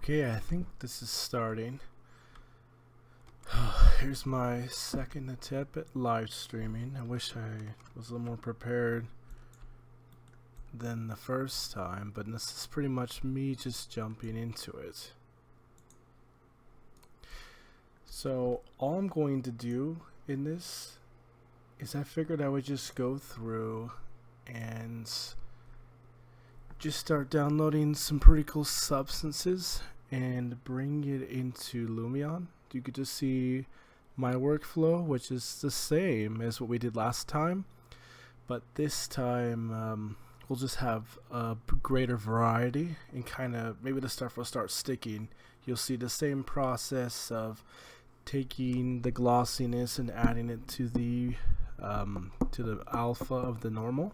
Okay, I think this is starting. Here's my second attempt at live streaming. I wish I was a little more prepared than the first time, but this is pretty much me just jumping into it. So all I'm going to do in this is I figured I would just go through and just start downloading some pretty cool substances and bring it into Lumion. You could just see my workflow, which is the same as what we did last time, but this time we'll just have a greater variety and kind of maybe the stuff will start sticking. You'll see the same process of taking the glossiness and adding it to the alpha of the normal.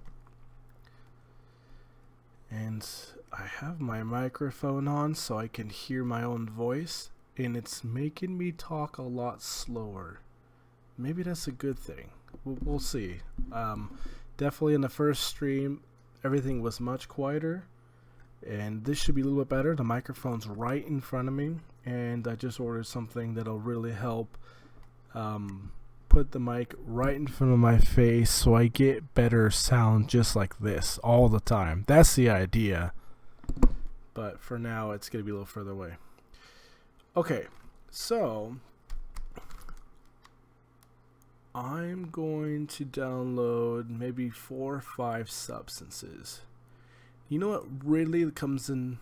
And I have my microphone on so I can hear my own voice, and it's making me talk a lot slower. Maybe that's a good thing. We'll see. Definitely in the first stream everything was much quieter, and this should be a little bit better. The microphone's right in front of me, and I just ordered something that'll really help put the mic right in front of my face so I get better sound just like this all the time. That's the idea, but for now it's gonna be a little further away. Okay, so I'm going to download maybe 4 or 5 substances. You know what really comes in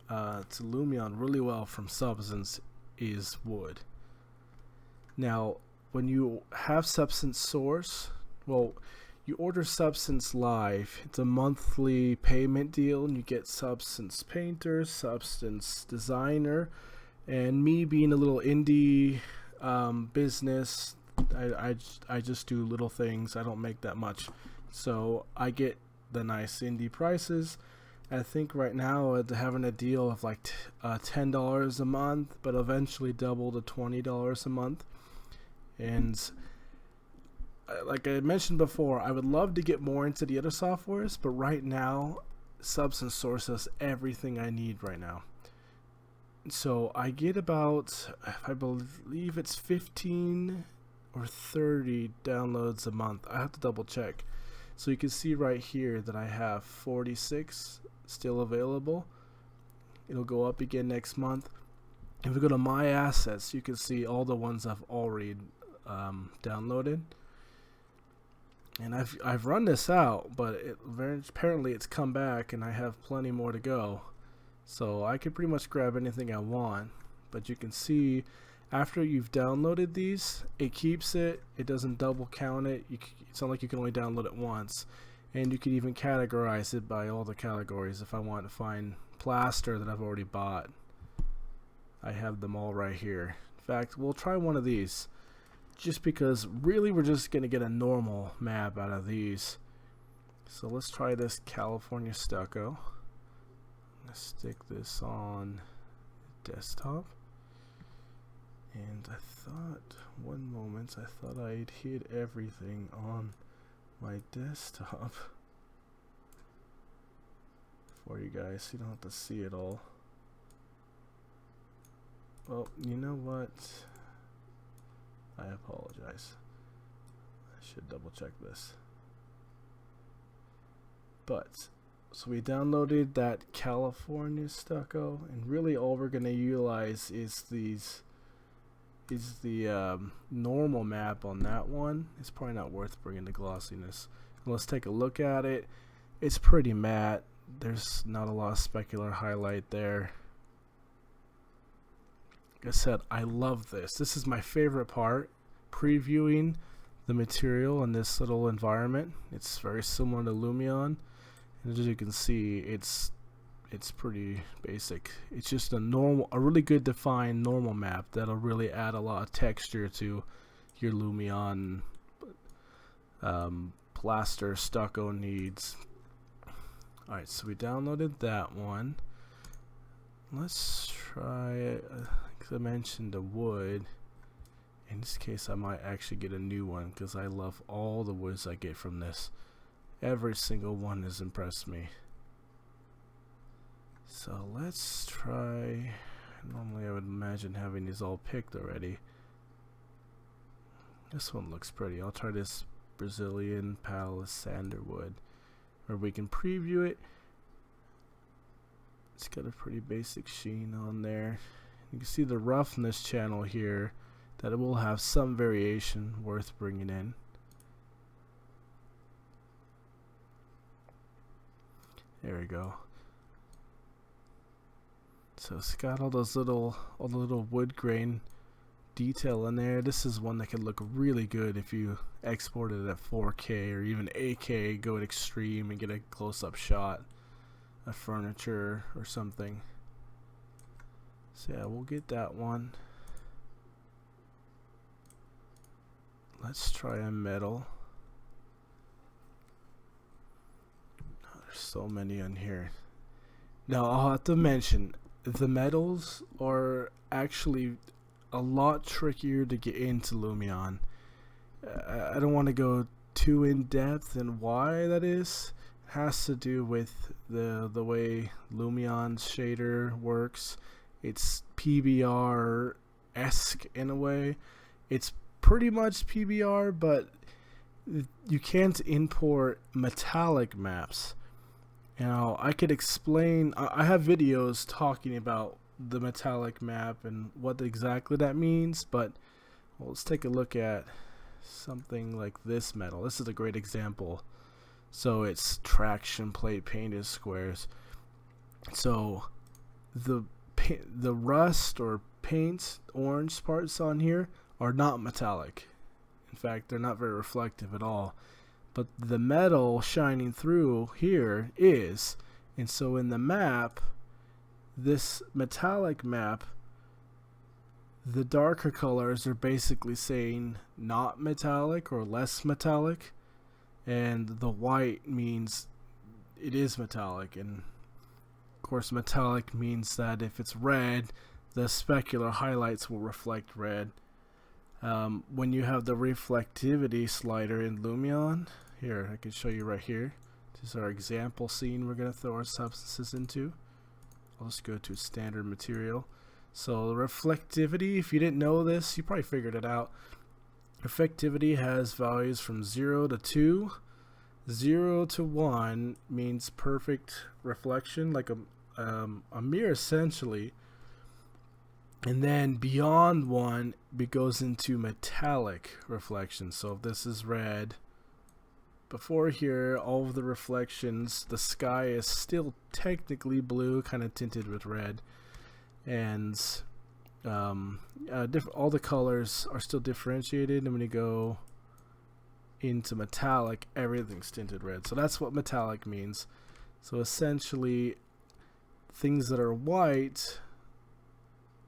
to Lumion really well from substance is wood. Now when you have substance source, well, you order substance live. It's a monthly payment deal, and you get substance painter, substance designer, and me being a little indie business, I just do little things. I don't make that much, so I get the nice indie prices. I think right now they're having a deal of like $10 a month, but eventually double to $20 a month. And like I mentioned before, I would love to get more into the other softwares, but right now Substance Source does everything I need right now. So I get about, I believe it's 15 or 30 downloads a month. I have to double check. So you can see right here that I have 46 still available. It'll go up again next month. If we go to my assets, you can see all the ones I've already downloaded, and I've run this out, but apparently it's come back and I have plenty more to go, so I could pretty much grab anything I want. But you can see after you've downloaded these, it keeps it doesn't double count it. It's not like you can only download it once, and you can even categorize it by all the categories. If I want to find plaster that I've already bought, I have them all right here. In fact, we'll try one of these, just because really we're just going to get a normal map out of these. So let's try this California stucco. Let's stick this on desktop. And I thought, one moment, I thought I'd hid everything on my desktop for you guys, so you don't have to see it all. Well, you know what? I apologize. I should double check this. But so we downloaded that California stucco, and really all we're gonna utilize is the normal map on that one. It's probably not worth bringing the glossiness. Let's take a look at it. It's pretty matte. There's not a lot of specular highlight there. Like I said, I love this. This is my favorite part, previewing the material in this little environment. It's very similar to Lumion, and as you can see, it's pretty basic. It's just a really good defined normal map that'll really add a lot of texture to your Lumion plaster stucco needs. Alright, so we downloaded that one. Let's try it. I mentioned the wood. In this case I might actually get a new one, because I love all the woods I get from this. Every single one has impressed me. So let's try imagine having these all picked already. This one looks pretty. I'll try this Brazilian Palisander wood, or we can preview it. It's got a pretty basic sheen on there. You can see the roughness channel here, that it will have some variation worth bringing in. There we go. So it's got all the little wood grain detail in there. This is one that could look really good if you export it at 4K or even 8K, go at extreme and get a close-up shot of furniture or something. So yeah, we'll get that one. Let's try a metal. Oh, there's so many on here. Now I'll have to mention, the metals are actually a lot trickier to get into Lumion. I don't want to go too in depth in why that is. It has to do with the way Lumion's shader works. It's PBR-esque in a way. It's pretty much PBR, but you can't import metallic maps. Now, I could explain, I have videos talking about the metallic map and what exactly that means, but well, let's take a look at something like this metal. This is a great example. So it's traction plate painted squares. So the rust or paint orange parts on here are not metallic. In fact, they're not very reflective at all. But the metal shining through here is. And so in the map, this metallic map, the darker colors are basically saying not metallic or less metallic, and the white means it is metallic. And of course, metallic means that if it's red, the specular highlights will reflect red. When you have the reflectivity slider in Lumion, here I can show you right here. This is our example scene we're going to throw our substances into. I'll just go to standard material. So reflectivity, if you didn't know this, you probably figured it out. Reflectivity has values from 0 to 2. 0 to 1 means perfect reflection, like a mirror essentially. And then beyond 1, it goes into metallic reflection. So if this is red, before here, all of the reflections, the sky is still technically blue, kind of tinted with red. And all the colors are still differentiated. And when you go into metallic, everything's tinted red. So that's what metallic means. So essentially, things that are white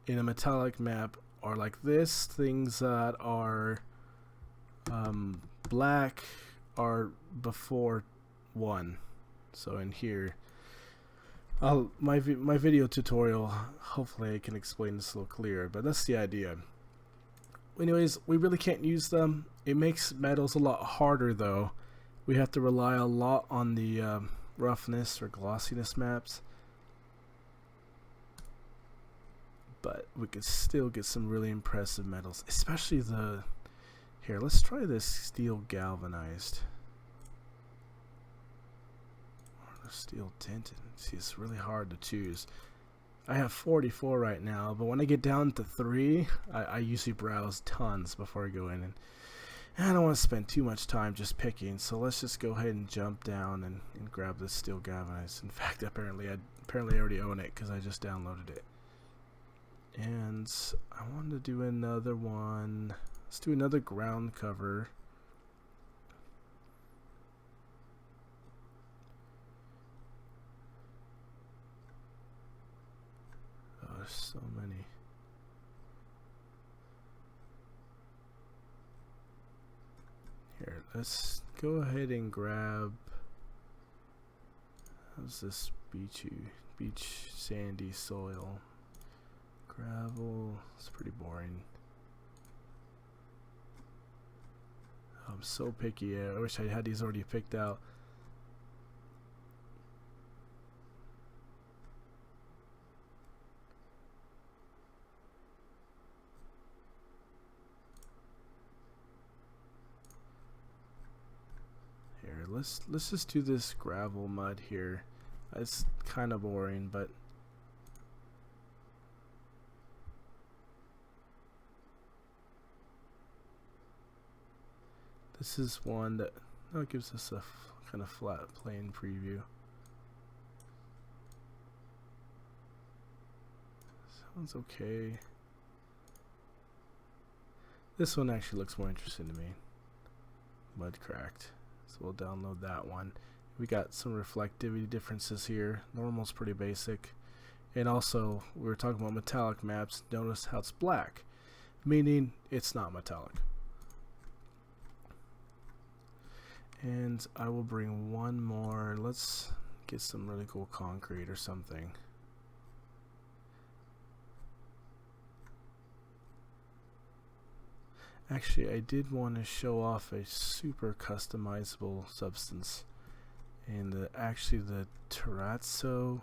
in a metallic map are like this. Things that are black are before 1. So in here, my video tutorial, hopefully I can explain this a little clearer, but that's the idea. Anyways, we really can't use them. It makes metals a lot harder though. We have to rely a lot on the roughness or glossiness maps, but we could still get some really impressive metals, especially the, here, let's try this steel galvanized or the steel tinted. See, it's really hard to choose. I have 44 right now, but when I get down to 3, I usually browse tons before I go in, and I don't want to spend too much time just picking, so let's just go ahead and jump down and grab this steel galvanized. In fact, apparently I already own it because I just downloaded it. And I wanted to do another one. Let's do another ground cover. Oh, there's so many. Here, let's go ahead and grab, how's this beach sandy soil? Gravel, it's pretty boring. I'm so picky. I wish I had these already picked out. let's just do this gravel mud here. It's kind of boring, but this is one that gives us a kind of flat plane preview. Sounds okay. This one actually looks more interesting to me. Mud cracked. So we'll download that one. We got some reflectivity differences here. Normal's pretty basic. And also, we were talking about metallic maps. Notice how it's black, meaning it's not metallic. And I will bring one more. Let's get some really cool concrete or something. Actually, I did want to show off a super customizable substance, and actually the terrazzo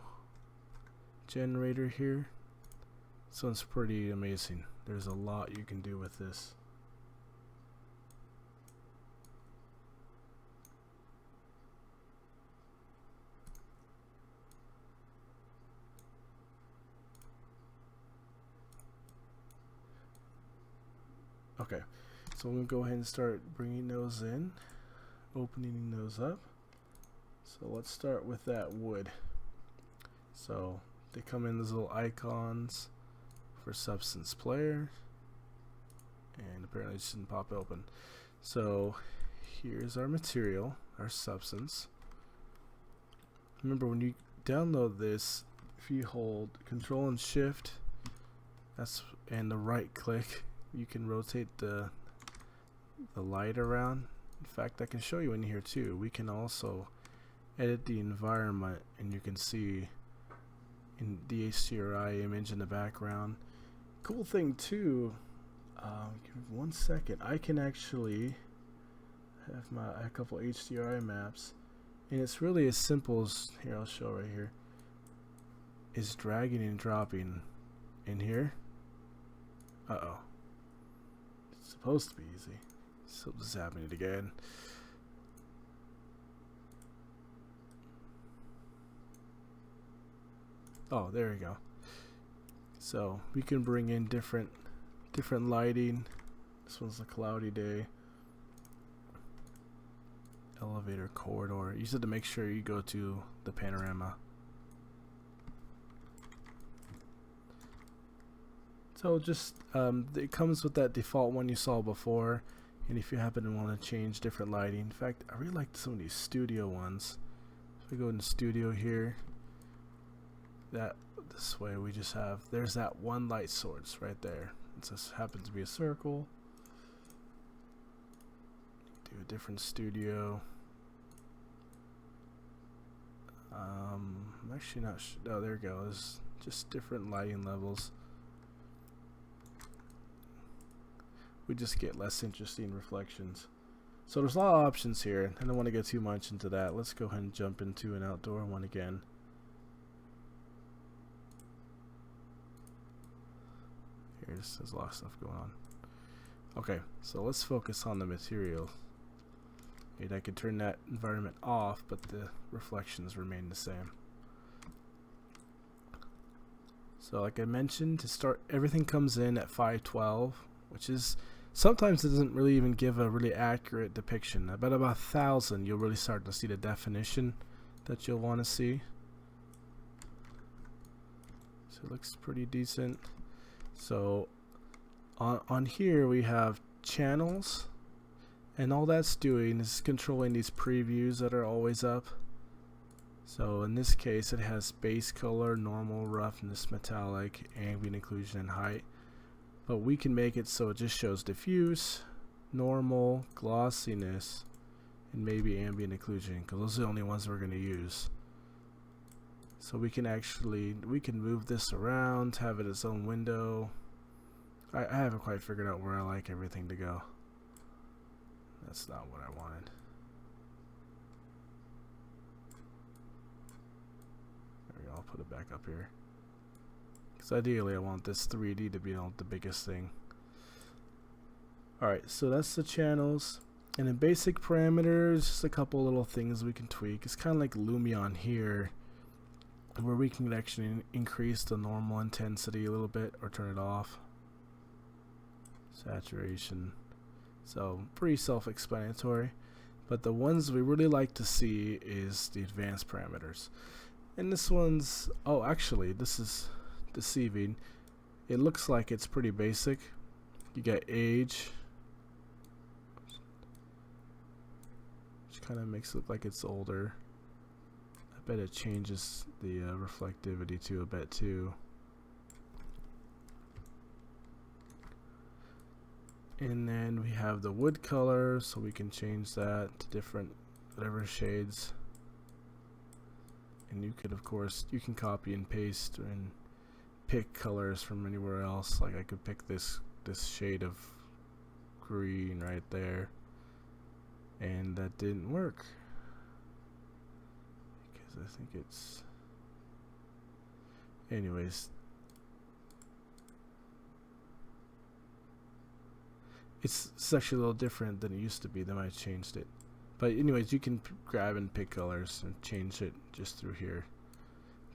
generator here. This one's pretty amazing. There's a lot you can do with this. Okay, so I'm going to go ahead and start bringing those in, opening those up. So let's start with that wood. So they come in these little icons for substance player, and apparently it didn't pop open. So here's our material, our substance. Remember, when you download this, if you hold Control and Shift, and the right click, you can rotate the light around. In fact, I can show you in here too. We can also edit the environment, and you can see in the HDRI image in the background. Cool thing too, give me 1 second. I can actually have a couple HDRI maps, and it's really as simple as, here, I'll show right here, is dragging and dropping in here. Uh-oh. It's supposed to be easy. So just happening it again. Oh, there we go. So we can bring in different lighting. This one's a cloudy day. Elevator corridor. You said to make sure you go to the panorama. So just it comes with that default one you saw before, and if you happen to want to change different lighting, in fact, I really like some of these studio ones. So we go into studio here. This way we just have, there's that one light source right there. It just happens to be a circle. Do a different studio. I'm actually not sure. Oh, there it goes. Just different lighting levels. We just get less interesting reflections. So there's a lot of options here. I don't want to get too much into that. Let's go ahead and jump into an outdoor one again. There's a lot of stuff going on. Okay, so let's focus on the material. And I can turn that environment off, but the reflections remain the same. So like I mentioned, to start, everything comes in at 512, which is, sometimes it doesn't really even give a really accurate depiction. About 1,000, you'll really start to see the definition that you'll want to see. So it looks pretty decent. So on here we have channels, and all that's doing is controlling these previews that are always up. So in this case it has base color, normal, roughness, metallic, ambient occlusion, and height. But we can make it so it just shows diffuse, normal, glossiness, and maybe ambient occlusion, because those are the only ones we're going to use. So we can move this around, have it its own window. I haven't quite figured out where I like everything to go. That's not what I wanted. There we go, I'll put it back up here. Because ideally I want this 3D to be the biggest thing. Alright, so that's the channels. And in basic parameters, just a couple little things we can tweak. It's kind of like Lumion here, where we can actually increase the normal intensity a little bit or turn it off. Saturation. So pretty self-explanatory. But the ones we really like to see is the advanced parameters. And this one's, oh actually this is deceiving. It looks like it's pretty basic. You got age, which kind of makes it look like it's older. I bet it changes the reflectivity to a bit too. And then we have the wood color, so we can change that to different whatever shades. And you could, of course, you can copy and paste and pick colors from anywhere else. Like I could pick this shade of green right there, and that didn't work because I think it's, anyways, it's actually a little different than it used to be. They might have changed it, but anyways, you can grab and pick colors and change it just through here.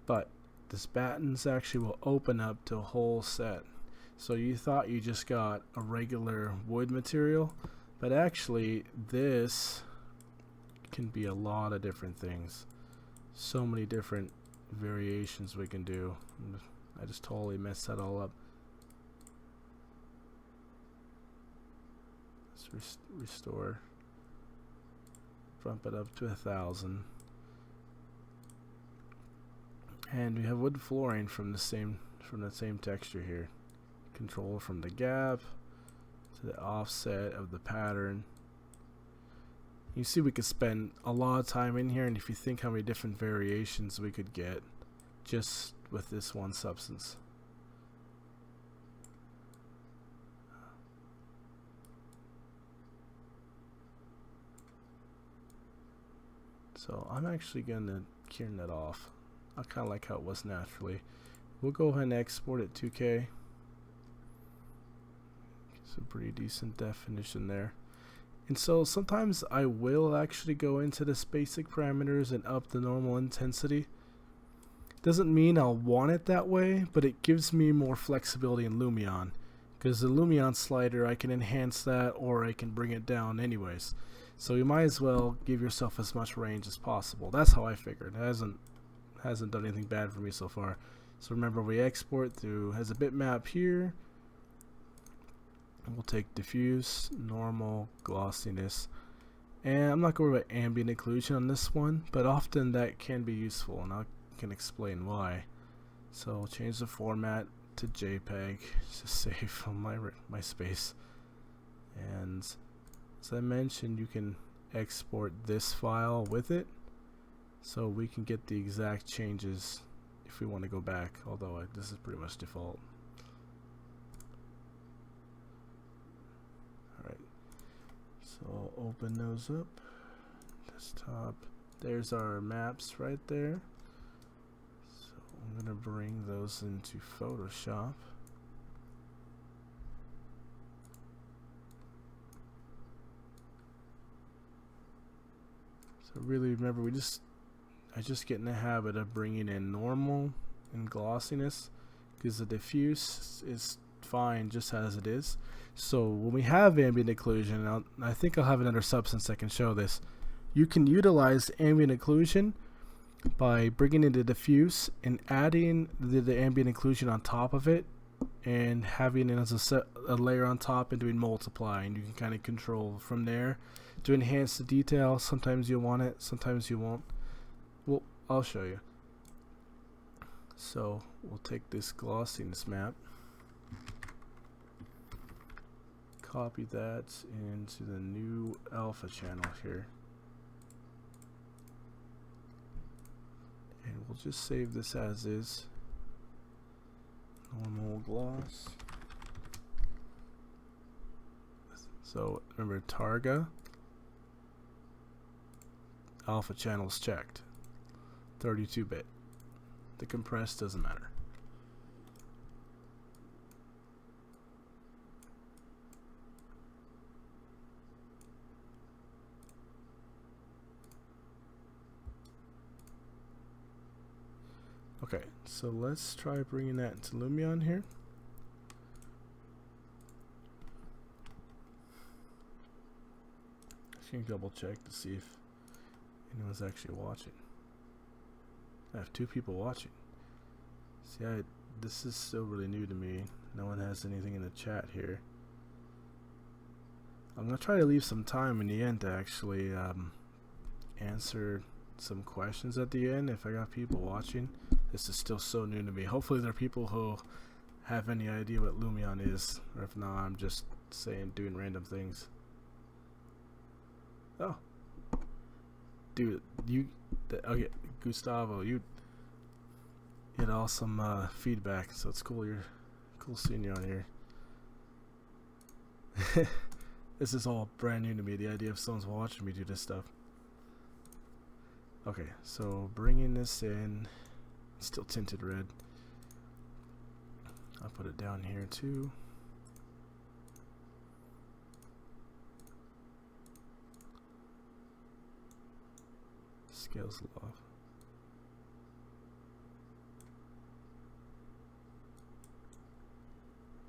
But this buttons actually will open up to a whole set. So you thought you just got a regular wood material, but actually this can be a lot of different things. So many different variations we can do. I just totally messed that all up. Let's restore. Bump it up to 1,000. And we have wood flooring from the same texture here. Control from the gap to the offset of the pattern. You see we could spend a lot of time in here, and if you think how many different variations we could get just with this one substance. So I'm actually going to turn that off. I kind of like how it was naturally. We'll go ahead and export it 2K. Some pretty decent definition there. And so sometimes I will actually go into this basic parameters and up the normal intensity. Doesn't mean I'll want it that way, but it gives me more flexibility in Lumion. Because the Lumion slider, I can enhance that or I can bring it down anyways. So you might as well give yourself as much range as possible. That's how I figured. It hasn't done anything bad for me so far. So remember, we export through, has a bitmap here. We'll take diffuse, normal, glossiness, and I'm not going to worry about ambient occlusion on this one, but often that can be useful, and I can explain why. So I'll change the format to JPEG to save on my space. And as I mentioned, you can export this file with it, so we can get the exact changes if we want to go back. Although this is pretty much default. So I'll open those up. Desktop. There's our maps right there. So I'm going to bring those into Photoshop. So really remember, I just get in the habit of bringing in normal and glossiness, because the diffuse is fine just as it is. So when we have ambient occlusion, I think I'll have another substance that can show this. You can utilize ambient occlusion by bringing in the diffuse and adding the ambient occlusion on top of it, and having it as a layer on top and doing multiply, and you can kind of control from there to enhance the detail. Sometimes you want it, sometimes you won't. Well, I'll show you. So we'll take this glossiness map, copy that into the new alpha channel here, and we'll just save this as is. Normal gloss. So remember, Targa alpha channels checked, 32-bit. The compressed doesn't matter. Okay, so let's try bringing that into Lumion here. Just gonna double check to see if anyone's actually watching. I have 2 people watching. See, this is still really new to me. No one has anything in the chat here. I'm gonna try to leave some time in the end to actually answer some questions at the end if I got people watching. This is still so new to me. Hopefully there are people who have any idea what Lumion is, or if not, I'm just doing random things. Oh, dude, okay, Gustavo, you get awesome feedback, so it's cool. Cool seeing you on here. This is all brand new to me. The idea of someone's watching me do this stuff. Okay, so bringing this in, still tinted red. I'll put it down here too. Scales off.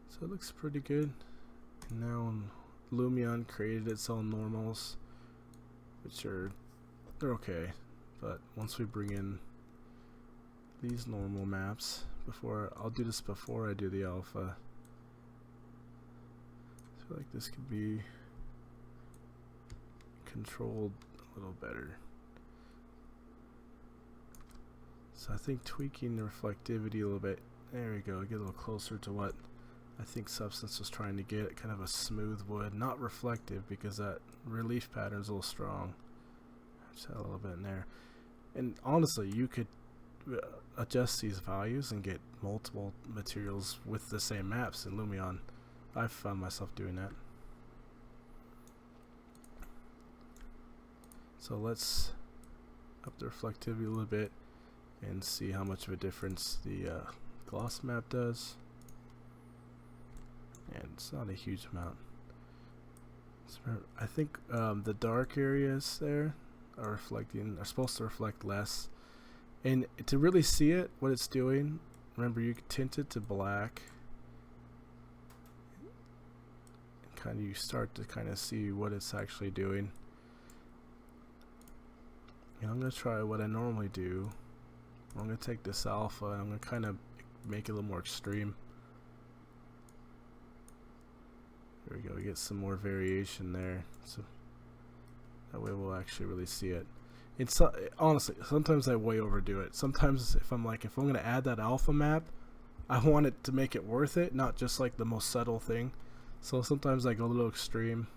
So it looks pretty good. And now Lumion created its own normals, which they're okay. But once we bring in these normal maps, I'll do this before I do the alpha. I feel like this could be controlled a little better. So I think tweaking the reflectivity a little bit. There we go. Get a little closer to what I think Substance was trying to get. Kind of a smooth wood, not reflective because that relief pattern's a little strong. Just add a little bit in there. And honestly, you could adjust these values and get multiple materials with the same maps in Lumion. I've found myself doing that. So let's up the reflectivity a little bit and see how much of a difference the gloss map does. And it's not a huge amount. I think the dark areas there are supposed to reflect less. And to really see it, what it's doing, remember you can tint it to black. And you start to kind of see what it's actually doing. And I'm going to try what I normally do. I'm going to take this alpha and I'm going to kind of make it a little more extreme. There we go, we get some more variation there. So that way we'll actually really see it. It's honestly, sometimes I way overdo it. Sometimes if I'm going to add that alpha map, I want it to make it worth it, not just like the most subtle thing. So sometimes I go a little extreme.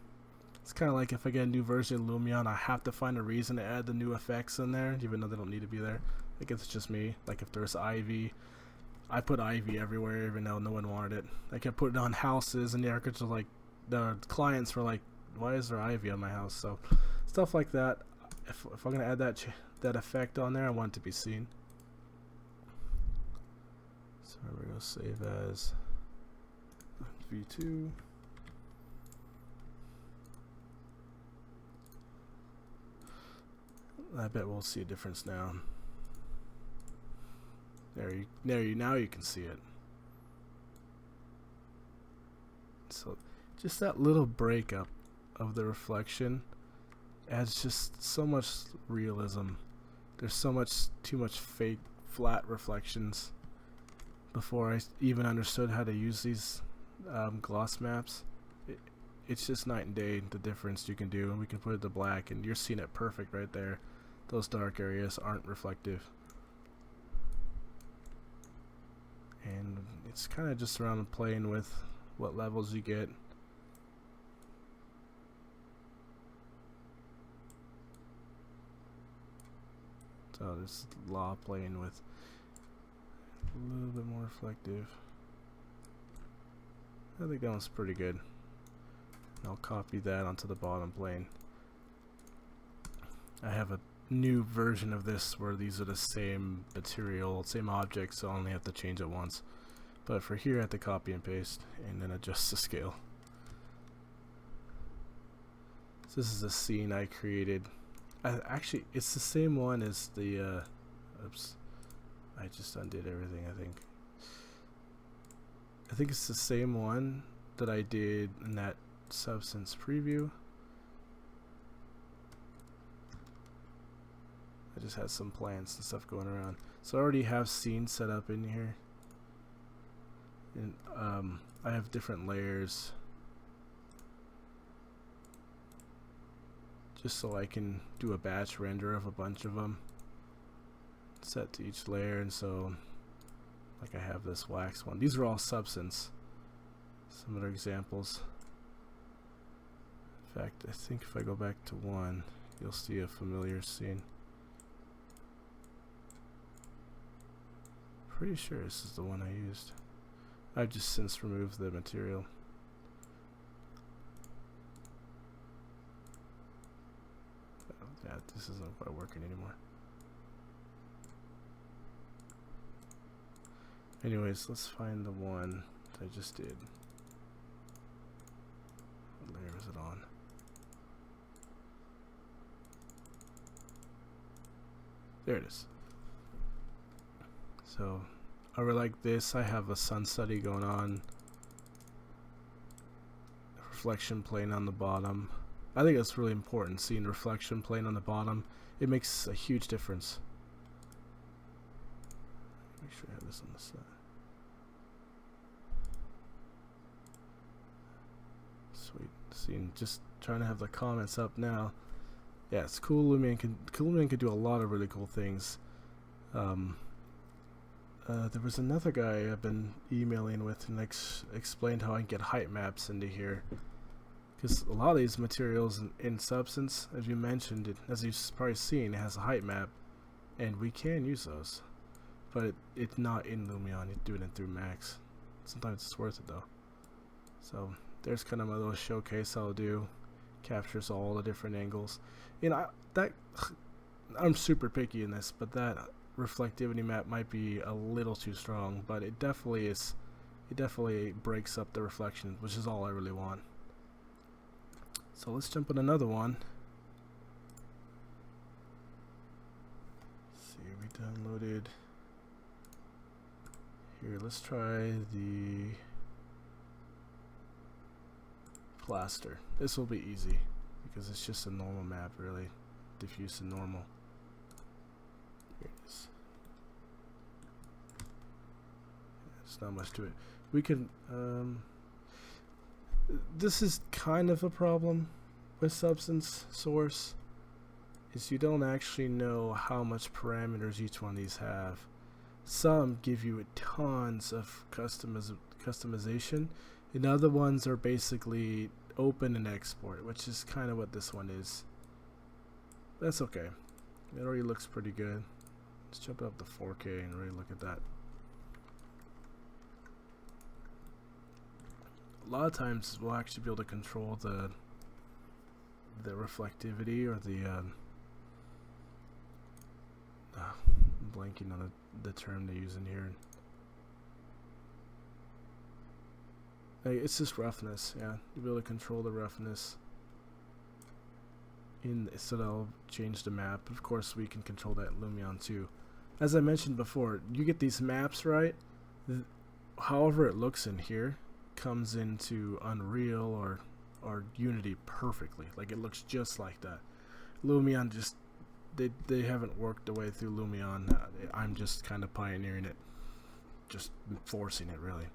It's kind of like if I get a new version of Lumion, I have to find a reason to add the new effects in there, even though they don't need to be there. Like it's just me. Like if there's ivy, I put ivy everywhere, even though no one wanted it. I kept putting it on houses, and the architects were like, the clients were like, "Why is there ivy on my house?" So stuff like that. If I'm gonna add that effect on there, I want it to be seen. So we're gonna save as v2. I bet we'll see a difference now. Now you can see it. So just that little breakup of the reflection adds just so much realism. There's too much fake flat reflections. Before I even understood how to use these gloss maps, it's just night and day the difference you can do. And we can put it to black and you're seeing it perfect right there. Those dark areas aren't reflective. And it's kind of just around playing with what levels you get. So there's a lot of playing with a little bit more reflective. I think that one's pretty good. I'll copy that onto the bottom plane. I have a new version of this where these are the same material, same object, so I only have to change it once. But for here I have to copy and paste and then adjust the scale. So this is a scene I created. Actually, it's the same one as the oops, I just undid everything, I think. I think it's the same one that I did in that substance preview. I just had some plants and stuff going around. So I already have scenes set up in here. And I have different layers. Just so I can do a batch render of a bunch of them. Set to each layer, and so like I have this wax one. These are all substance. Some other examples. In fact, I think if I go back to one, you'll see a familiar scene. Pretty sure this is the one I used. I've just since removed the material. Oh, yeah, this isn't quite working anymore. Anyways, let's find the one that I just did. What layer is it on? There it is. So, over like this, I have a sun study going on. Reflection plane on the bottom. I think that's really important, seeing the reflection plane on the bottom. It makes a huge difference. Make sure I have this on the side. Sweet. Seeing, just trying to have the comments up now. Yeah, it's cool. Lumion can do a lot of really cool things. There was another guy I've been emailing with and explained how I can get height maps into here. Because a lot of these materials in Substance, as you mentioned, as you've probably seen, it has a height map, and we can use those. But it's not in Lumion, you're doing it through Max. Sometimes it's worth it though. So there's kind of my little showcase I'll do. Captures all the different angles. You know, I'm super picky in this, but that reflectivity map might be a little too strong, but it definitely is. It definitely breaks up the reflection, which is all I really want. So let's jump on another one. Let's see, we downloaded. Here, let's try the Plaster. This will be easy because it's just a normal map, really. Diffuse and normal. Here it is. There's not much to it. We can this is kind of a problem with Substance Source, is you don't actually know how much parameters each one of these have. Some give you tons of customization, and other ones are basically open and export, which is kind of what this one is. That's okay. It already looks pretty good. Let's jump up to 4K and really look at that. A lot of times we'll actually be able to control the reflectivity or the I'm blanking on the term they use in here. It's just roughness, yeah. You'll be able to control the roughness. So that'll change the map. Of course, we can control that in Lumion too. As I mentioned before, you get these maps right. However it looks in here comes into Unreal or Unity perfectly. Like it looks just like that. Lumion just they haven't worked their way through Lumion. I'm just kind of pioneering it, just forcing it really.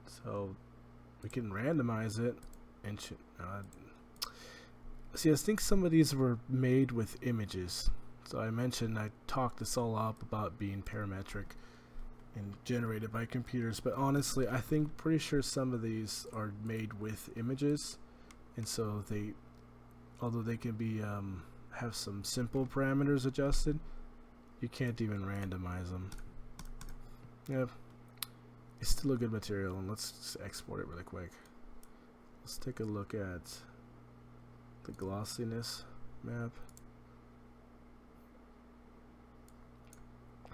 So we can randomize it and see, I think some of these were made with images. So I mentioned, I talked this all up about being parametric and generated by computers, but honestly I think pretty sure some of these are made with images, and so they, although they can be have some simple parameters adjusted, you can't even randomize them. Yep. It's still a good material, and let's just export it really quick. Let's take a look at the glossiness map.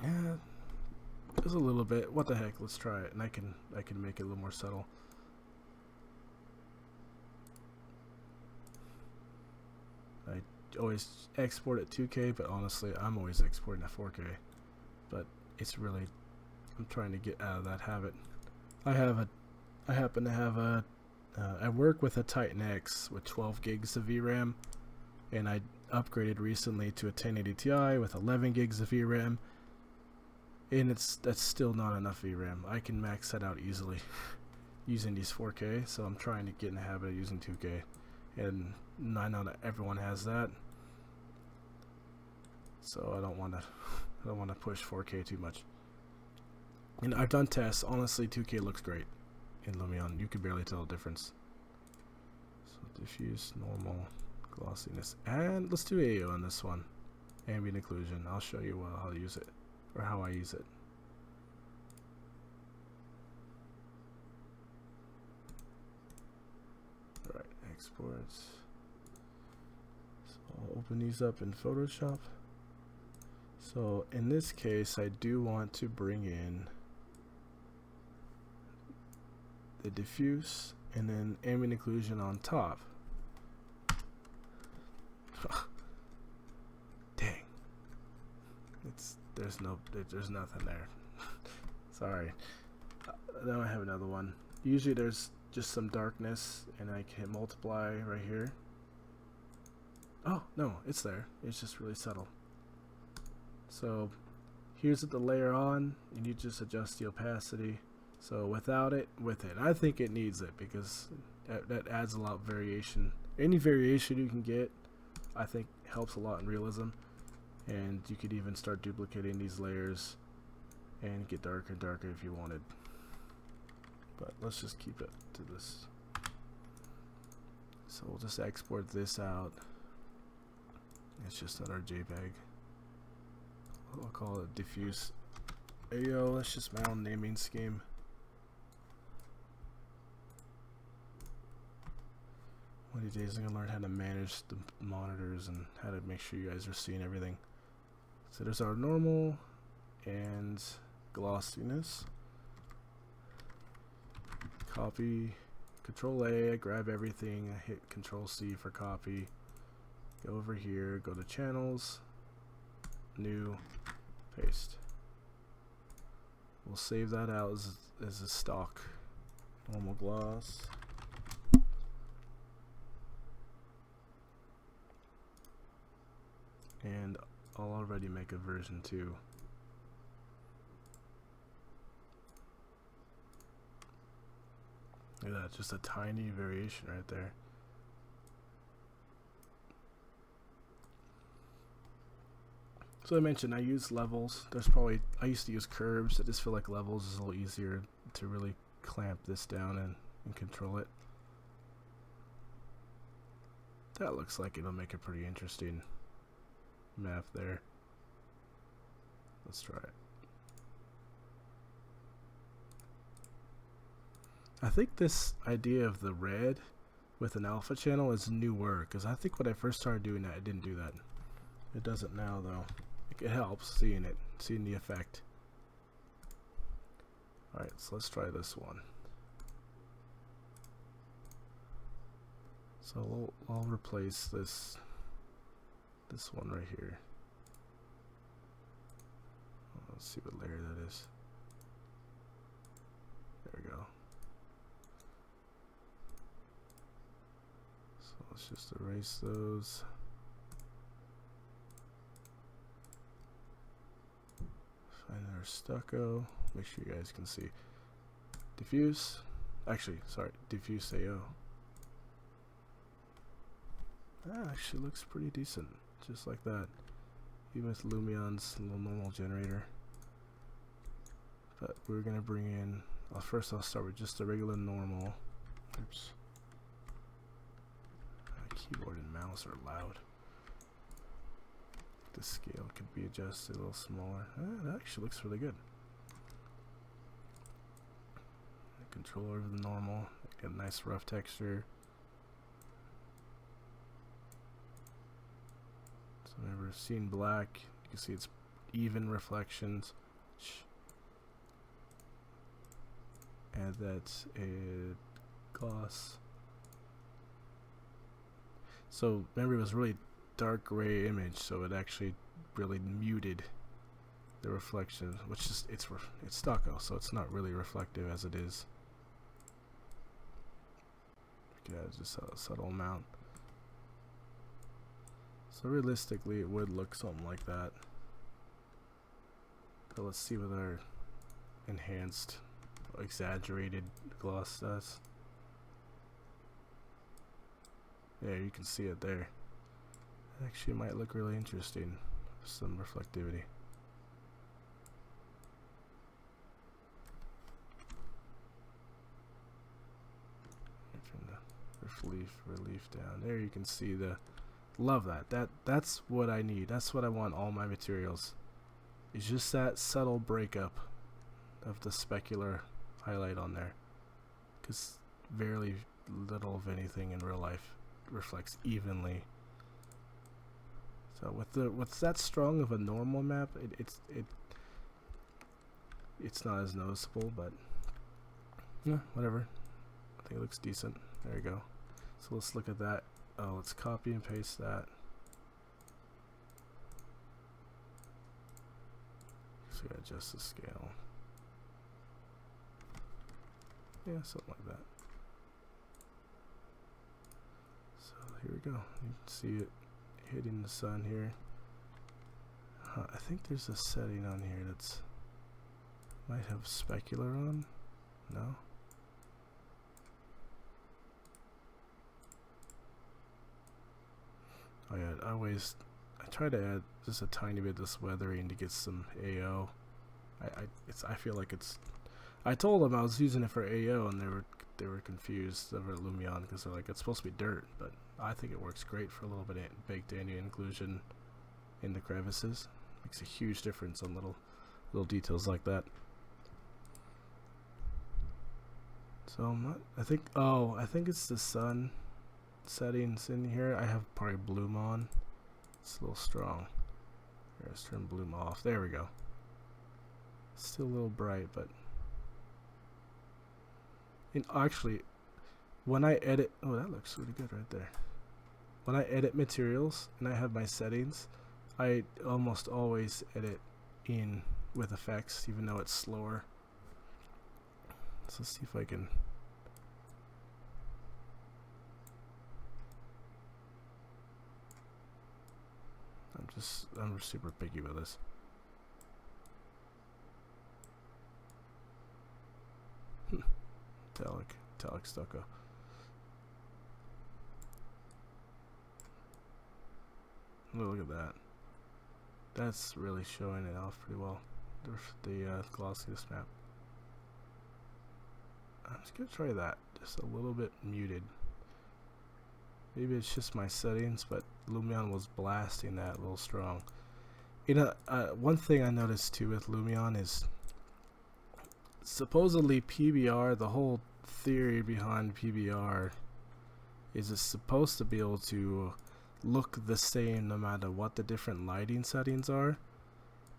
Yeah, there's a little bit. What the heck? Let's try it, and I can make it a little more subtle. I always export at 2K, but honestly, I'm always exporting at 4K. But it's really, I'm trying to get out of that habit. I happen to have a, I work with a Titan X with 12 gigs of VRAM, and I upgraded recently to a 1080 Ti with 11 gigs of VRAM, and that's still not enough VRAM. I can max that out easily using these 4K, so I'm trying to get in the habit of using 2K, and I know that everyone has that, so I don't want to push 4K too much. And I've done tests. Honestly, 2K looks great in Lumion. You can barely tell the difference. So diffuse, normal, glossiness, and let's do AO on this one. Ambient occlusion. I'll show you how to use it, or how I use it. All right, exports. So I'll open these up in Photoshop. So in this case, I do want to bring in the diffuse and then ambient occlusion on top. Dang, there's nothing there. Sorry. Now I have another one. Usually there's just some darkness, and I can multiply right here. Oh no, it's there. It's just really subtle. So here's the layer on, and you just adjust the opacity. So without it, with it. I think it needs it because that adds a lot of variation. Any variation you can get, I think, helps a lot in realism. And you could even start duplicating these layers and get darker and darker if you wanted. But let's just keep it to this. So we'll just export this out. It's just another JPEG. I'll call it diffuse AO. That's just my own naming scheme. One of these days I'm gonna learn how to manage the monitors and how to make sure you guys are seeing everything. So there's our normal and glossiness. Copy, Control A, I grab everything, I hit Control C for copy. Go over here, go to channels, new, paste. We'll save that out as a stock normal gloss. And I'll already make a version 2. Look at that, just a tiny variation right there. So I mentioned I use levels. I used to use curves. I just feel like levels is a little easier to really clamp this down and control it. That looks like it'll make a pretty interesting map there. Let's try it. I think this idea of the red with an alpha channel is newer, because I think when I first started doing that, it didn't do that. It does it now though. It helps seeing the effect. Alright, so let's try this one. So I'll replace this one right here. Let's see what layer that is. There we go. So let's just erase those. Find our stucco. Make sure you guys can see. Diffuse. Actually, sorry, diffuse AO. That actually looks pretty decent. Just like that. Even with Lumion's little normal generator. But we're gonna bring in, first I'll start with just the regular normal. Oops. My keyboard and mouse are loud. The scale could be adjusted a little smaller. That actually looks really good. Control over the normal. Get a nice rough texture. So whenever seeing black, you can see it's even reflections. Add that a gloss. So remember, it was really dark gray image, so it actually really muted the reflection, which is it's stucco, so it's not really reflective as it is. Yeah, just a subtle amount. So realistically, it would look something like that. But let's see what our enhanced, exaggerated gloss does. Yeah, you can see it there. It actually might look really interesting with some reflectivity. Turn the relief down. There you can see the, love that. That's what I need. That's what I want all my materials. It's just that subtle breakup of the specular highlight on there, because very little of anything in real life reflects evenly. So with that strong of a normal map, it's not as noticeable, but yeah, whatever. I think it looks decent. There you go. So let's look at that. Oh, let's copy and paste that. So we adjust the scale. Yeah, something like that. So here we go. You can see it hitting the sun here. I think there's a setting on here that's might have specular on. No? Oh yeah, I try to add just a tiny bit of this weathering to get some AO. I feel like it's, I told them I was using it for AO, and they were confused over at Lumion, because they're like, it's supposed to be dirt, but I think it works great for a little bit of baked ambient occlusion in the crevices. Makes a huge difference on little details like that. So I think it's the sun settings in here. I have probably bloom on. It's a little strong. Here, let's turn bloom off. There we go. Still a little bright, but actually, when I edit, oh, that looks really good right there. When I edit materials and I have my settings, I almost always edit in with effects, even though it's slower. So let's see if I can. I'm super picky with this. Metallic stucco. Look at that. That's really showing it off pretty well. The glossiness map. I'm just gonna try that. Just a little bit muted. Maybe it's just my settings, but Lumion was blasting that a little strong. You know, one thing I noticed too with Lumion is supposedly PBR, the whole theory behind PBR is it's supposed to be able to look the same no matter what the different lighting settings are.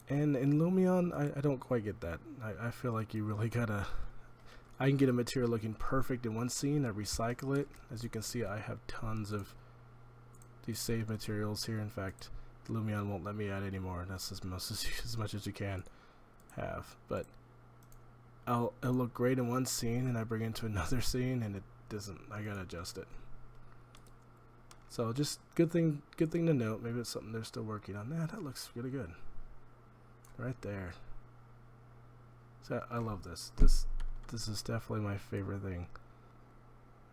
And in Lumion, I don't quite get that. I feel like you really gotta, I can get a material looking perfect in one scene, I recycle it. As you can see, I have tons of these saved materials here. In fact, Lumion won't let me add anymore. That's as much as you can have. But it'll look great in one scene, and I bring it into another scene, and it doesn't. I gotta adjust it. So just good thing to note. Maybe it's something they're still working on. That looks really good, right there. So I love this. This is definitely my favorite thing.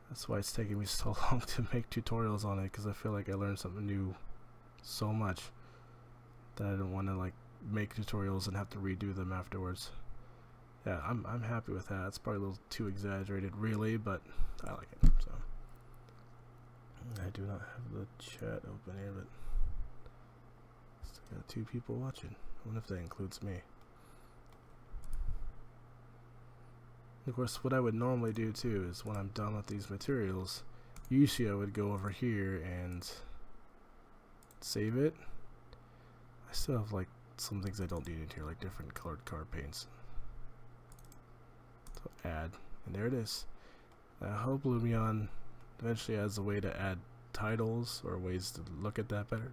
That's why it's taking me so long to make tutorials on it, because I feel like I learned something new so much that I don't want to like make tutorials and have to redo them afterwards. Yeah, I'm happy with that. It's probably a little too exaggerated, really, but I like it. So I do not have the chat open here, but still got 2 people watching. I wonder if that includes me. Of course, what I would normally do too is when I'm done with these materials, usually I would go over here and save it. I still have like some things I don't need in here, like different colored card paints. So add, and there it is. I hope Lumion eventually adds a way to add titles or ways to look at that better.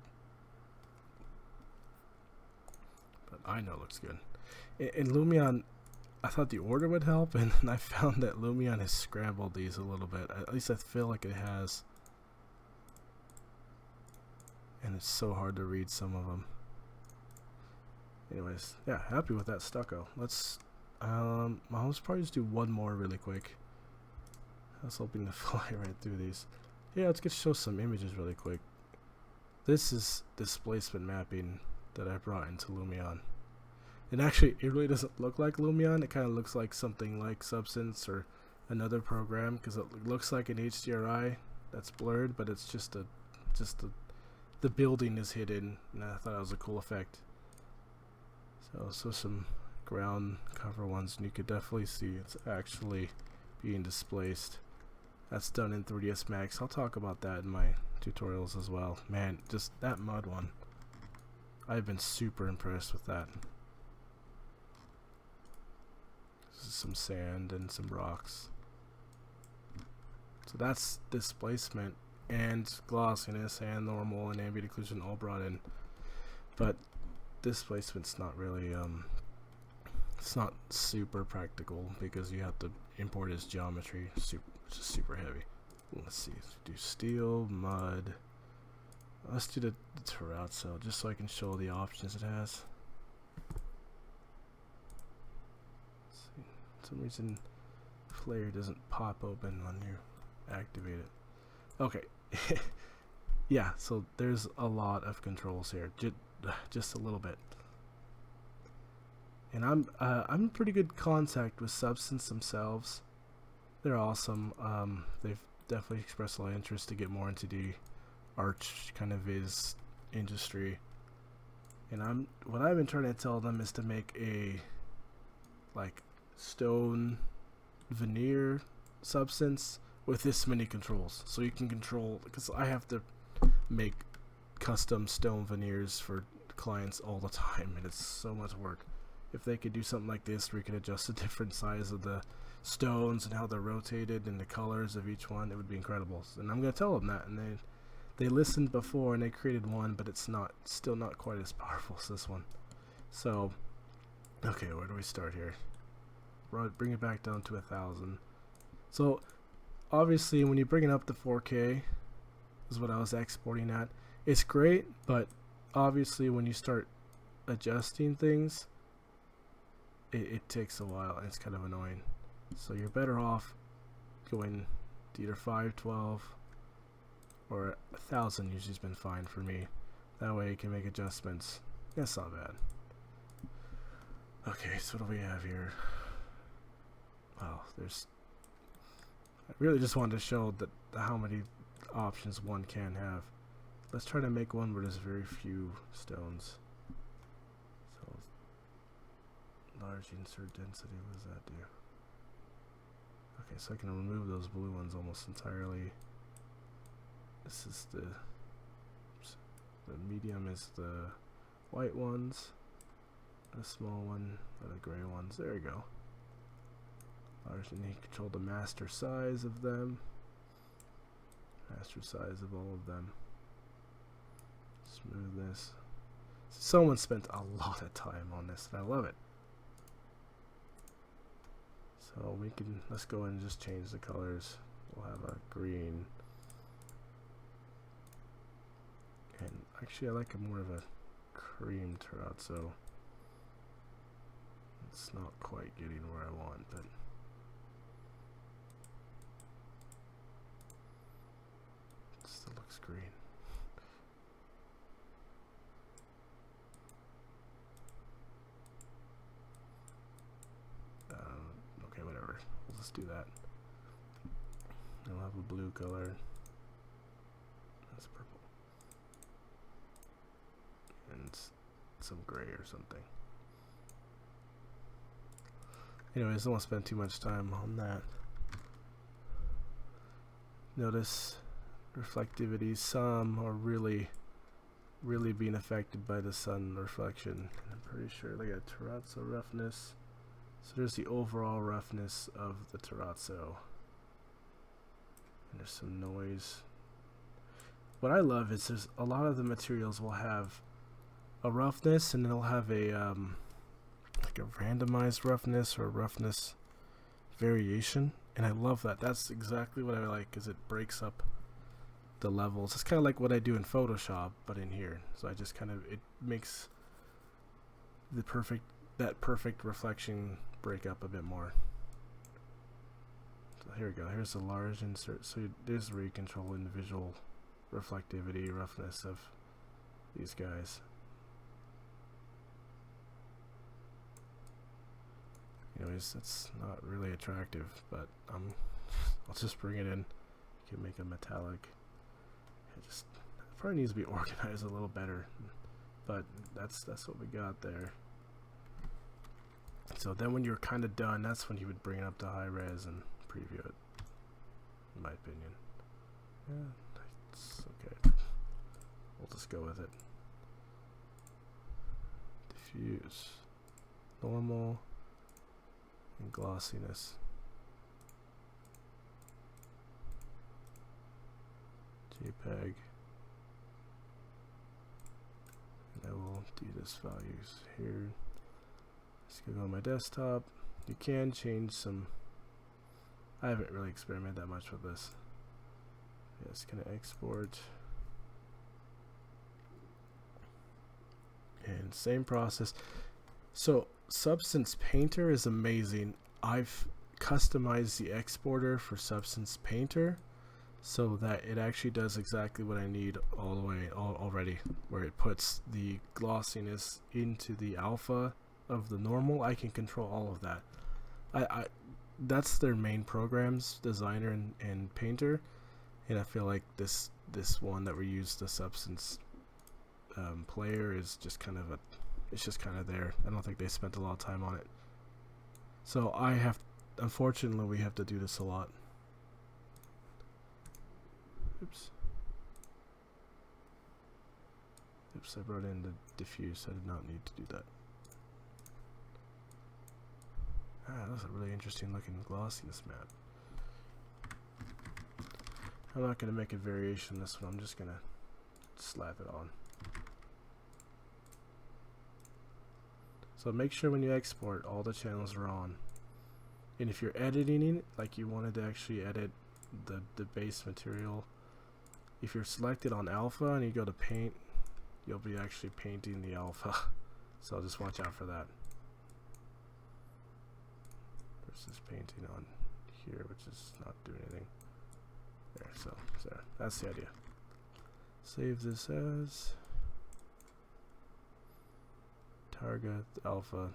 But I know it looks good. In Lumion, I thought the order would help, and then I found that Lumion has scrambled these a little bit. At least I feel like it has. And it's so hard to read some of them. Anyways, yeah, happy with that stucco. Let's I'll probably just do one more really quick. I was hoping to fly right through these. Yeah, let's get show some images really quick. This is displacement mapping that I brought into Lumion. And actually, it really doesn't look like Lumion. It kind of looks like something like Substance or another program, because it looks like an HDRI that's blurred, but it's just the building is hidden, and I thought that was a cool effect. So some ground cover ones, and you could definitely see it's actually being displaced. That's done in 3ds Max. I'll talk about that in my tutorials as well. Man, just that mud one, I've been super impressed with that. This is some sand and some rocks. So that's displacement and glossiness and normal and ambient occlusion all brought in. But displacement's not really it's not super practical because you have to import its geometry, which is super heavy. Let's see, let's do steel, mud. Let's do the terrazzo just so I can show the options it has. Let's see. For some reason flare doesn't pop open when you activate it. Okay. Yeah, so there's a lot of controls here, just a little bit. And I'm in pretty good contact with Substance themselves. They're awesome. They've definitely expressed a lot of interest to get more into the arch kind of viz industry. And what I've been trying to tell them is to make a like stone veneer Substance with this many controls, so you can control, because I have to make custom stone veneers for clients all the time, and it's so much work. If they could do something like this where you could adjust the different size of the stones and how they're rotated and the colors of each one, it would be incredible. And I'm going to tell them that, and they listened before and they created one, but it's still not quite as powerful as this one. So okay, where do we start here? Bring it back down to 1000. So obviously when you bring it up to 4K is what I was exporting at. It's great, but obviously when you start adjusting things, it takes a while and it's kind of annoying. So you're better off going to either 512 or 1000 usually has been fine for me. That way you can make adjustments. That's not bad. Okay, so what do we have here? Wow, I really just wanted to show that how many options one can have. Let's try to make one where there's very few stones. So large insert density, what does that do? Okay, so I can remove those blue ones almost entirely. This is the medium is the white ones, the small one are the gray ones. There you go. Large, and you control the master size of them. Master size of all of them. Smoothness. Someone spent a lot of time on this, and I love it. So let's go and just change the colors. We'll have a green. And actually I like more of a cream terrazzo. It's not quite getting where I want, but it still looks green. Okay, whatever. We'll just do that. I'll have a blue color. That's purple. And some gray or something. Anyways, I don't want to spend too much time on that. Notice reflectivity. Some are really being affected by the sun reflection. I'm pretty sure they got terrazzo roughness. So there's the overall roughness of the terrazzo. And there's some noise. what I love is there's a lot of the materials will have a roughness, and it'll have a like a randomized roughness or roughness variation, and I love that. That's exactly what I like, because it breaks up the levels. It's kind of like what I do in Photoshop, but in here. So I just kind of, it makes the perfect reflection break up a bit more. So here we go. Here's the large insert. So there's where you control individual reflectivity, roughness of these guys. Anyways, that's not really attractive, but I'll just bring it in. You can make it metallic. It probably needs to be organized a little better, but that's what we got there. So then when you're kind of done, that's when you would bring it up to high res and preview it, in my opinion. Yeah, it's okay. We'll just go with it. Diffuse, normal, and glossiness. JPEG. And I will do this values here. Just go on my desktop. You can change some. I haven't really experimented that much with this. Yeah, it's gonna export. And same process. So Substance Painter is amazing. I've customized the exporter for Substance Painter so that it actually does exactly what I need all the way already, where it puts the glossiness into the alpha of the normal. I can control all of that. That's their main programs, Designer and Painter, and I feel like this one that we use, the Substance Player, is just kind of it's just kind of there. I don't think they spent a lot of time on it. So unfortunately, we have to do this a lot. Oops, I brought in the diffuse. I did not need to do that. That's a really interesting looking glossiness map. I'm not going to make a variation on this one. I'm just going to slap it on. So make sure when you export, all the channels are on. And if you're editing it, like you wanted to actually edit the base material, if you're selected on alpha and you go to paint, you'll be actually painting the alpha. So just watch out for that. Versus painting on here, which is not doing anything. There, so that's the idea. Save this as target alpha.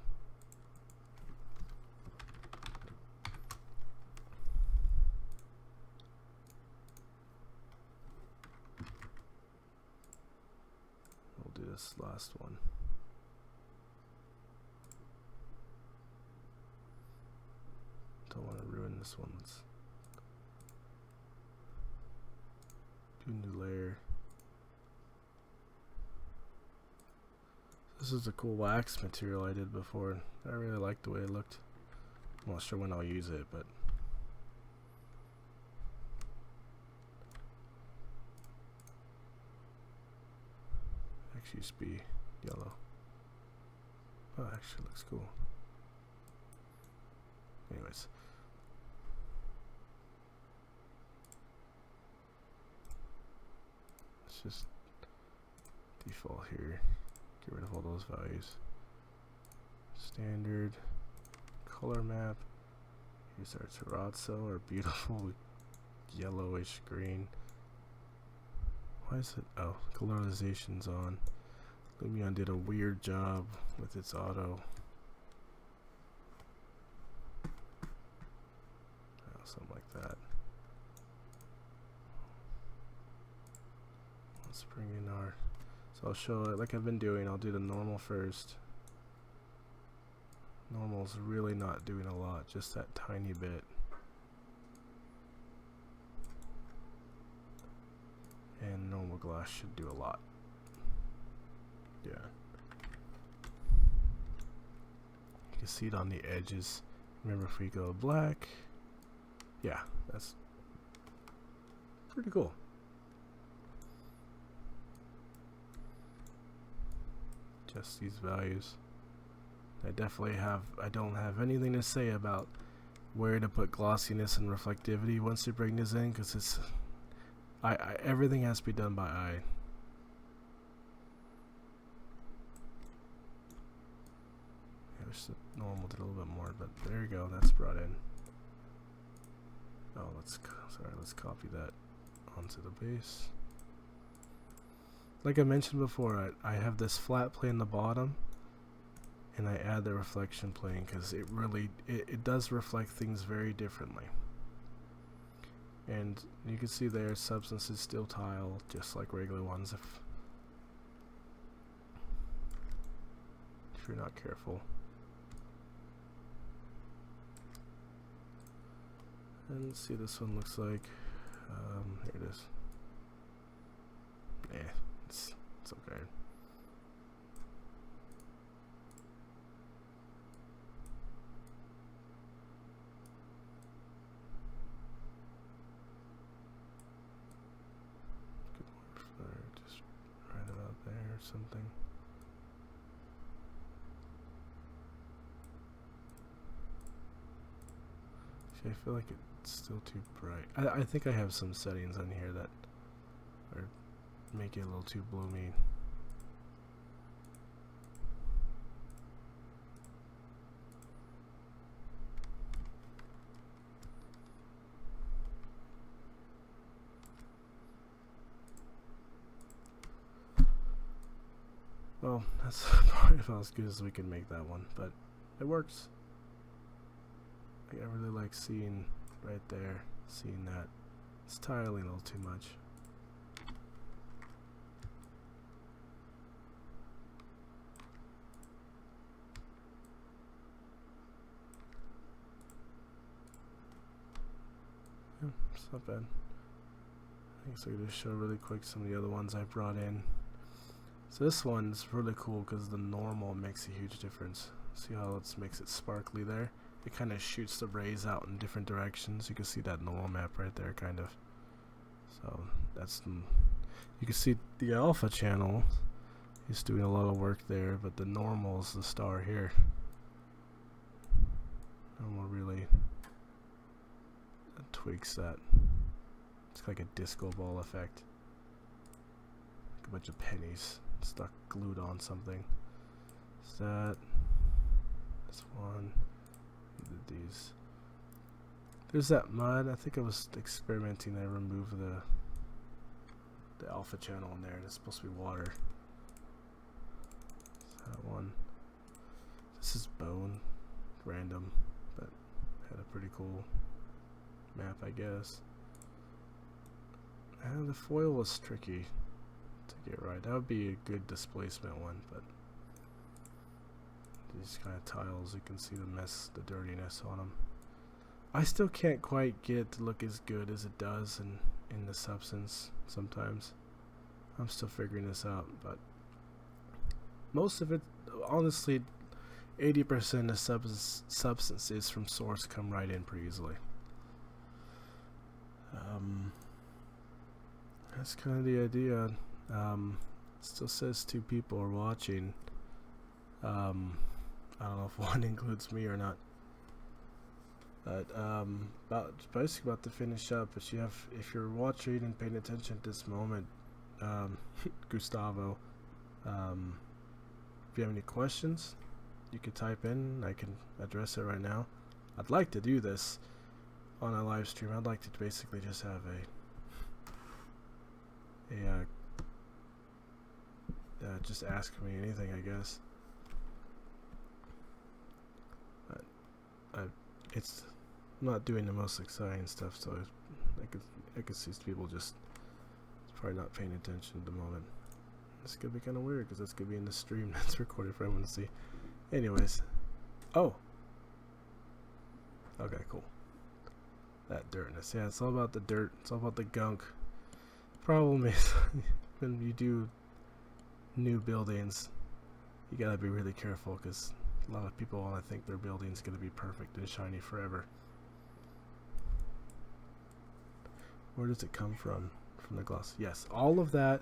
We'll do this last one. Don't want to ruin this one. Let's do a new layer. This is a cool wax material I did before. I really liked the way it looked. I'm not sure when I'll use it, but it actually used to be yellow. Oh, it actually looks cool. Anyways. Let's just default here. Get rid of all those values. Standard color map. Here's our terrazzo, our beautiful yellowish green. Why is it? Oh, colorization's on. Lumion did a weird job with its auto. Oh, something like that. Let's bring in our. So I'll show it like I've been doing. I'll do the normal first. Normal's really not doing a lot, just that tiny bit. And normal glass should do a lot. Yeah. You can see it on the edges. Remember, if we go black, yeah, that's pretty cool. just these values. I don't have anything to say about where to put glossiness and reflectivity once you bring this in, because it's everything has to be done by eye. I wish the normal did a little bit more, but there you go, that's brought in. Oh, let's copy that onto the base. Like I mentioned before, I have this flat plane in the bottom, and I add the reflection plane because it really it does reflect things very differently. And you can see there, substance is still tile, just like regular ones if you're not careful. And let's see what this one looks like. Here it is. Yeah, it's okay. Just right about there or something. See, I feel like it's still too bright. I think I have some settings on here that are make it a little too bloomy. Well, that's probably about as good as we can make that one, but it works. I really like seeing right there, seeing that. It's tiling a little too much. Yeah, it's not bad. I guess I could just show really quick some of the other ones I brought in. So this one's really cool because the normal makes a huge difference. See how it makes it sparkly there? It kind of shoots the rays out in different directions. You can see that normal map right there, kind of. So that's you can see the alpha channel is doing a lot of work there, but the normal is the star here. Normal really tweaks that. It's like a disco ball effect. Like a bunch of pennies stuck glued on something. Is that this one? These. There's that mud. I think I was experimenting. I removed the alpha channel in there. It's supposed to be water. That one. This is bone. Random, but had a pretty cool map, I guess. And the foil was tricky to get right. That would be a good displacement one, but these kind of tiles, you can see the mess, the dirtiness on them. I still can't quite get it to look as good as it does in the substance sometimes. I'm still figuring this out, but most of it, honestly, 80% of substances from source come right in pretty easily. That's kind of the idea. It still says 2 people are watching. I don't know if one includes me or not. But basically about to finish up. If you're watching and paying attention at this moment, Gustavo, if you have any questions, you can type in. I can address it right now. I'd like to do this on a live stream. I'd like to basically just have just ask me anything, I guess. But I'm not doing the most exciting stuff, so I could see people just probably not paying attention at the moment. This could be kind of weird because this could be in the stream that's recorded for everyone to see. Anyways, oh, okay, cool. That dirtness, yeah, it's all about the dirt. It's all about the gunk. Problem is, when you do new buildings, you gotta be really careful because a lot of people want to think their building's gonna be perfect and shiny forever. Where does it come from? From the gloss? Yes, all of that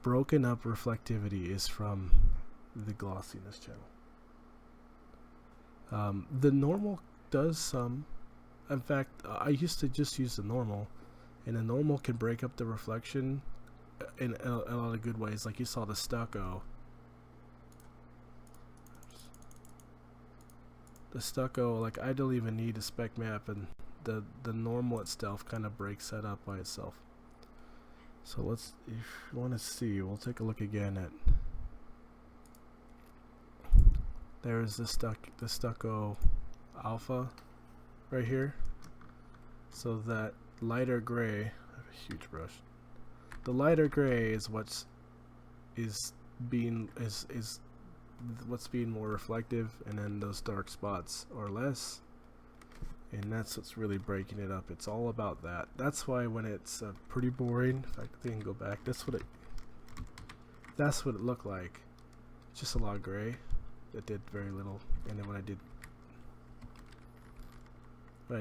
broken up reflectivity is from the glossiness channel. The normal does some. In fact, I used to just use the normal, and the normal can break up the reflection in a lot of good ways. Like you saw the stucco. The stucco, like I don't even need a spec map, and the normal itself kind of breaks that up by itself. So let's, if you want to see, we'll take a look again at. There's the stucco alpha right here. So that lighter gray, I have a huge brush. The lighter gray is what's being more reflective, and then those dark spots are less. And that's what's really breaking it up. It's all about that. That's why when it's pretty boring, if I can go back, that's what it looked like. Just a lot of gray. It did very little. And then when I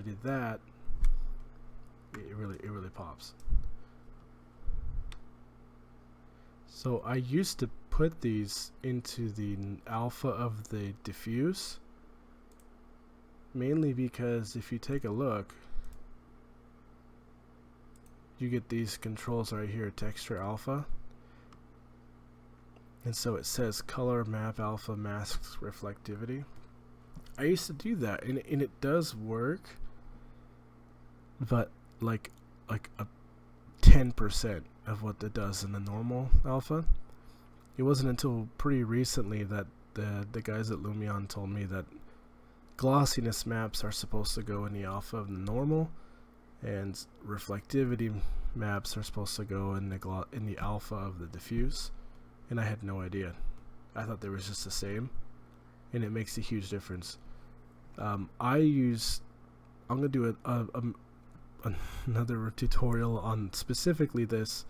did that, it really pops. So I used to put these into the alpha of the diffuse, mainly because if you take a look, you get these controls right here, texture alpha, and so it says color map alpha masks reflectivity. I used to do that, and it does work, but like a 10% of what it does in the normal alpha. It wasn't until pretty recently that the guys at Lumion told me that glossiness maps are supposed to go in the alpha of the normal, and reflectivity maps are supposed to go in the alpha of the diffuse. And I had no idea. I thought they were just the same, and it makes a huge difference. I'm gonna do another tutorial on specifically this.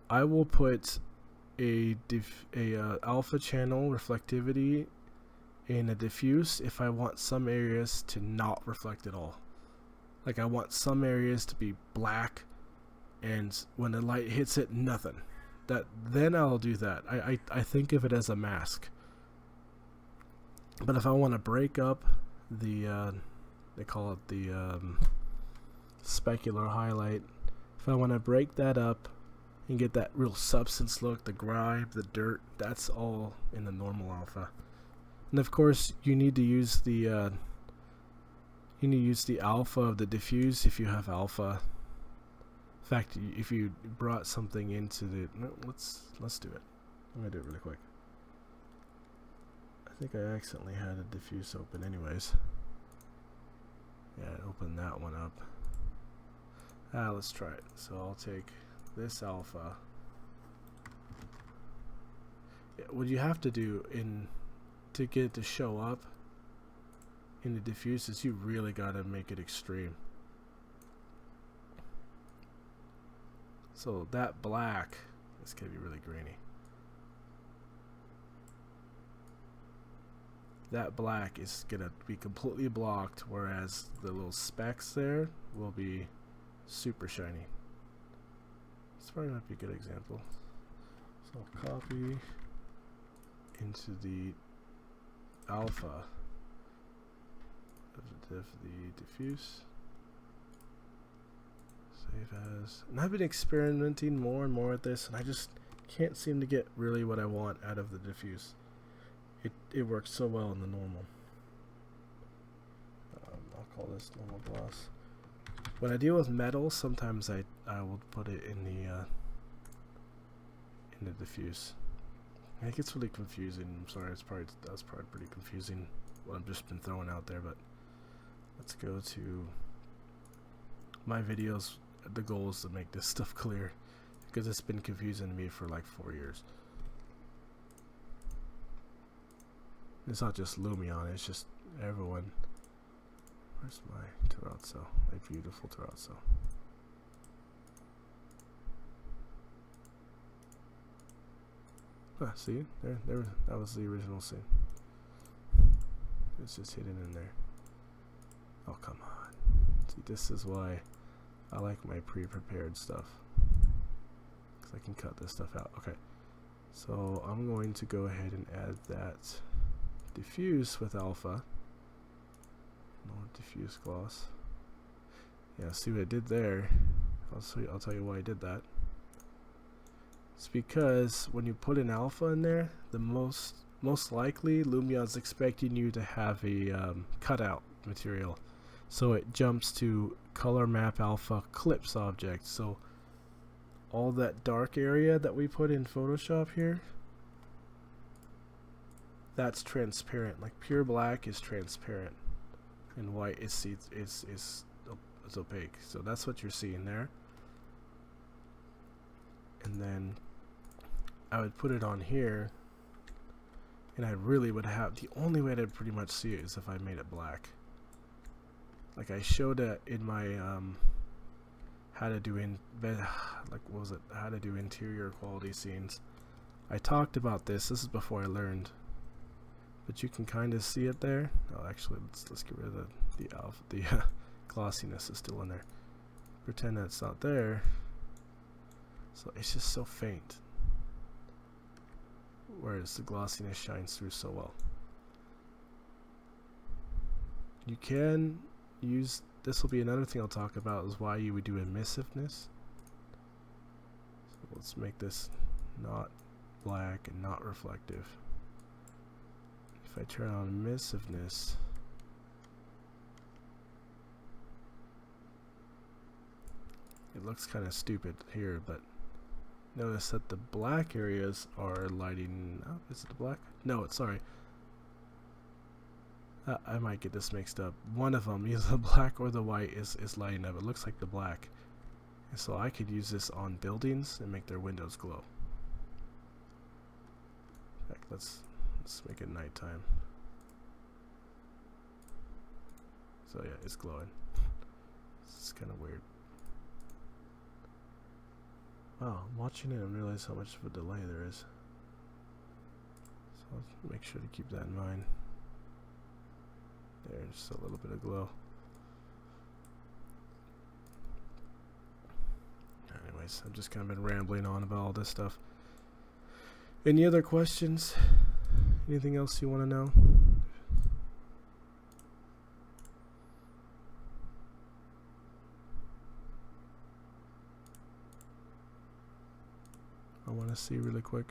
I will put a alpha channel reflectivity in a diffuse if I want some areas to not reflect at all. Like I want some areas to be black, and when the light hits it, nothing. Then I'll do that. I think of it as a mask. But if I want to break up the they call it the specular highlight. If I want to break that up and get that real substance look, the grime, the dirt, that's all in the normal alpha. And of course, you need to use the alpha of the diffuse if you have alpha. In fact, if you brought something into the let's do it. I'm gonna do it really quick. I think I accidentally had a diffuse open, anyways. Yeah, open that one up. Let's try it. So I'll take this alpha. Yeah, what you have to do to get it to show up in the diffuse is you really gotta make it extreme. So that black is gonna be really grainy. That black is gonna be completely blocked, whereas the little specks there will be super shiny. This probably might be a good example. So I'll copy into the alpha of the diffuse. Save as. And I've been experimenting more and more with this, and I just can't seem to get really what I want out of the diffuse. It works so well in the normal. I'll call this normal gloss. When I deal with metal, sometimes I will put it in the diffuse. And it gets really confusing. I'm sorry, that was probably pretty confusing what I've just been throwing out there. But let's go to my videos. The goal is to make this stuff clear, because it's been confusing to me for like 4 years. It's not just Lumion, it's just everyone. Where's my terrazzo? My beautiful terrazzo. See? There, that was the original scene. It's just hidden in there. Oh, come on. See, this is why I like my pre-prepared stuff, because I can cut this stuff out. Okay. So I'm going to go ahead and add that diffuse with alpha. No diffuse gloss. Yeah, see what I did there. I'll tell you why I did that. It's because when you put an alpha in there, the most likely Lumion's expecting you to have a cutout material. So it jumps to color map alpha clips object. So all that dark area that we put in Photoshop here, that's transparent. Like pure black is transparent, and white is opaque. So that's what you're seeing there. And then I would put it on here, and I really would have, the only way to pretty much see it is if I made it black. Like I showed it in my how to do interior quality scenes. I talked about this. This is before I learned, but you can kind of see it there. Oh, actually, let's get rid of the alpha. The glossiness is still in there. Pretend that's not there. So it's just so faint, whereas the glossiness shines through so well. You can use, this will be another thing I'll talk about, is why you would do emissiveness. So let's make this not black and not reflective. If I turn on emissiveness, it looks kind of stupid here, but notice that the black areas are lighting up. Is it the black? No, it's sorry. I might get this mixed up. One of them, either the black or the white, is lighting up. It looks like the black. And so I could use this on buildings and make their windows glow. In fact, let's make it nighttime. So yeah, it's glowing. It's kind of weird. Wow, I'm watching it and realize how much of a delay there is. So I'll make sure to keep that in mind. There's just a little bit of glow. Anyways, I've just kind of been rambling on about all this stuff. Any other questions? Anything else you want to know? I want to see really quick.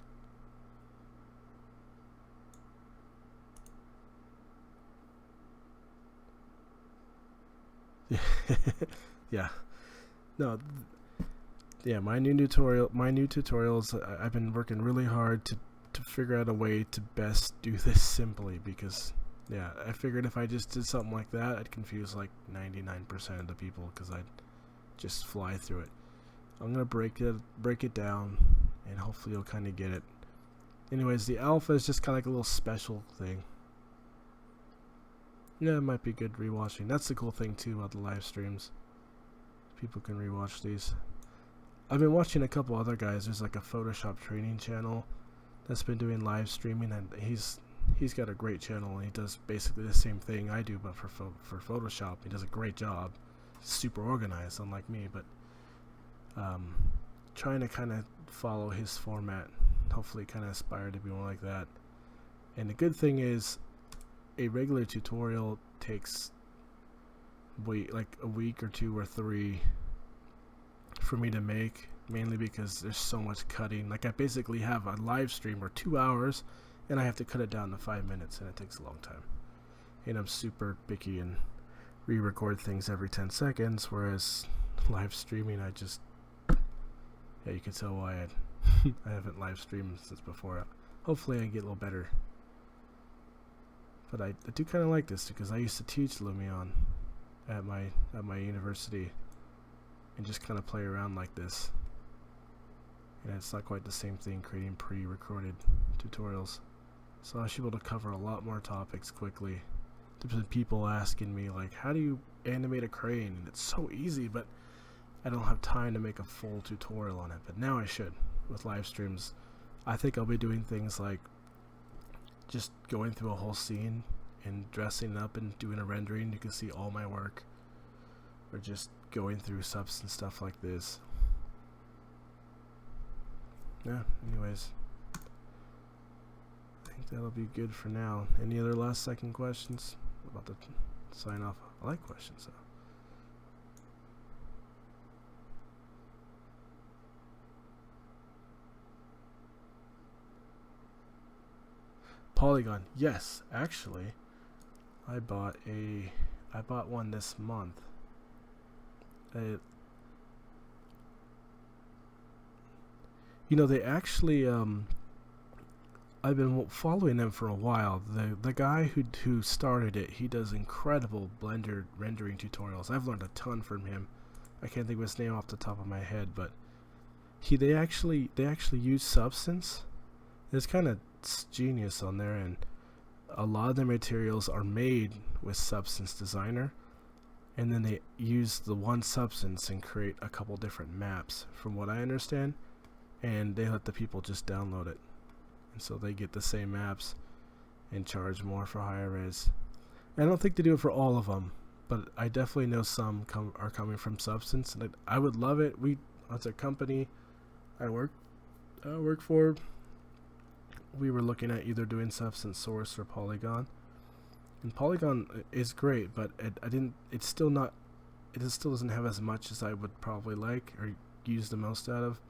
Yeah. No. Yeah, my new tutorials, I've been working really hard to figure out a way to best do this simply, because yeah, I figured if I just did something like that, I'd confuse like 99% of the people, because I'd just fly through it. I'm gonna break it down, and hopefully you'll kind of get it. Anyways, the alpha is just kind of like a little special thing. Yeah, it might be good rewatching. That's the cool thing too about the live streams. People can rewatch these. I've been watching a couple other guys. There's like a Photoshop training channel that's been doing live streaming, and he's got a great channel, and he does basically the same thing I do, but for Photoshop. He does a great job. He's super organized, unlike me, but trying to kind of follow his format. Hopefully kind of aspire to be more like that. And the good thing is, a regular tutorial takes like a week or 2 or 3 for me to make, mainly because there's so much cutting. Like I basically have a live stream or 2 hours, and I have to cut it down to 5 minutes, and it takes a long time. And I'm super picky and re-record things every 10 seconds, whereas live streaming, I just, yeah, you can tell why I haven't live streamed since before. Hopefully I get a little better. But I do kind of like this, because I used to teach Lumion at my university, and just kind of play around like this. And it's not quite the same thing creating pre-recorded tutorials. So I was able to cover a lot more topics quickly. There's been people asking me like, how do you animate a crane? And it's so easy, but I don't have time to make a full tutorial on it. But now I should with live streams. I think I'll be doing things like just going through a whole scene and dressing it up and doing a rendering. You can see all my work, or just going through subs and stuff like this. Yeah, anyways, think that'll be good for now. Any other last second questions? About to sign off. I like questions though. Polygon, yes, actually, I bought one this month. You know, they actually I've been following them for a while. The guy who started it, he does incredible Blender rendering tutorials. I've learned a ton from him. I can't think of his name off the top of my head, but they actually use Substance. It's kind of genius on there, and a lot of the materials are made with Substance Designer, and then they use the one substance and create a couple different maps, from what I understand, and they let the people just download it, and so they get the same maps and charge more for higher res. I don't think they do it for all of them, but I definitely know some are coming from Substance, and I would love it. As a company I work for, we were looking at either doing Substance Source or Polygon, and Polygon is great, but it still doesn't have as much as I would probably like or use the most out of,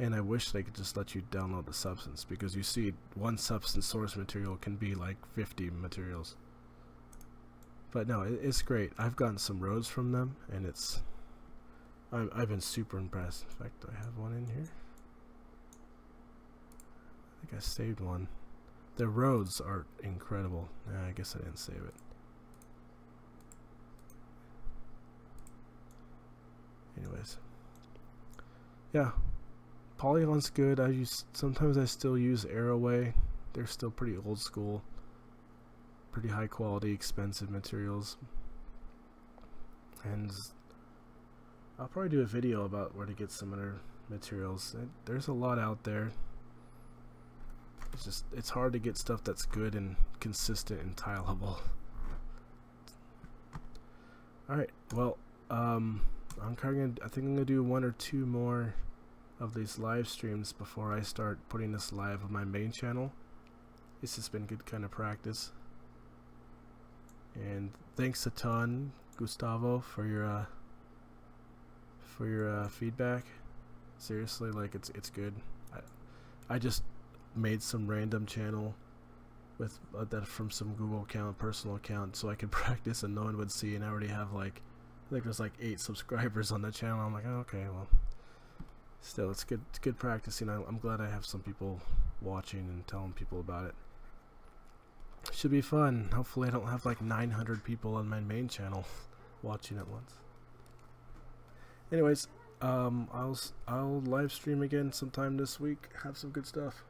and I wish they could just let you download the Substance, because you see one Substance Source material can be like 50 materials. But no, it's great. I've gotten some roads from them, and I've been super impressed. In fact, I have one in here. I think I saved one. The roads are incredible. I guess I didn't save it. Anyways, yeah, Polygon's good. Sometimes I still use Arrowway. They're still pretty old school, pretty high quality, expensive materials. And I'll probably do a video about where to get some other materials. There's a lot out there. It's hard to get stuff that's good and consistent and tileable. Alright, well, I think I'm gonna do 1 or 2 more of these live streams before I start putting this live on my main channel. It's just been good kind of practice. And thanks a ton, Gustavo, for your feedback. Seriously, like it's good. I just made some random channel with that from some Google account, personal account, so I could practice and no one would see, and I already have like, I think there's like 8 subscribers on the channel. I'm like, oh, okay, well, still, it's good practicing. I'm glad I have some people watching and telling people about it. Should be fun. Hopefully I don't have like 900 people on my main channel watching at once. Anyways, I'll live stream again sometime this week. Have some good stuff.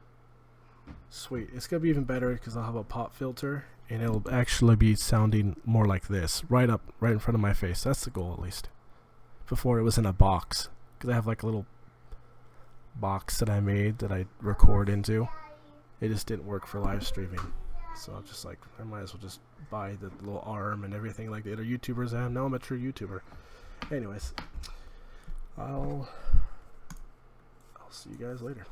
Sweet. It's gonna be even better because I'll have a pop filter and it'll actually be sounding more like this, right in front of my face. That's the goal, at least. Before it was in a box, because I have like a little box that I made that I record into. It just didn't work for live streaming, so I'm just like, I might as well just buy the little arm and everything like the other YouTubers have. Now I'm a true YouTuber. Anyways, I'll see you guys later.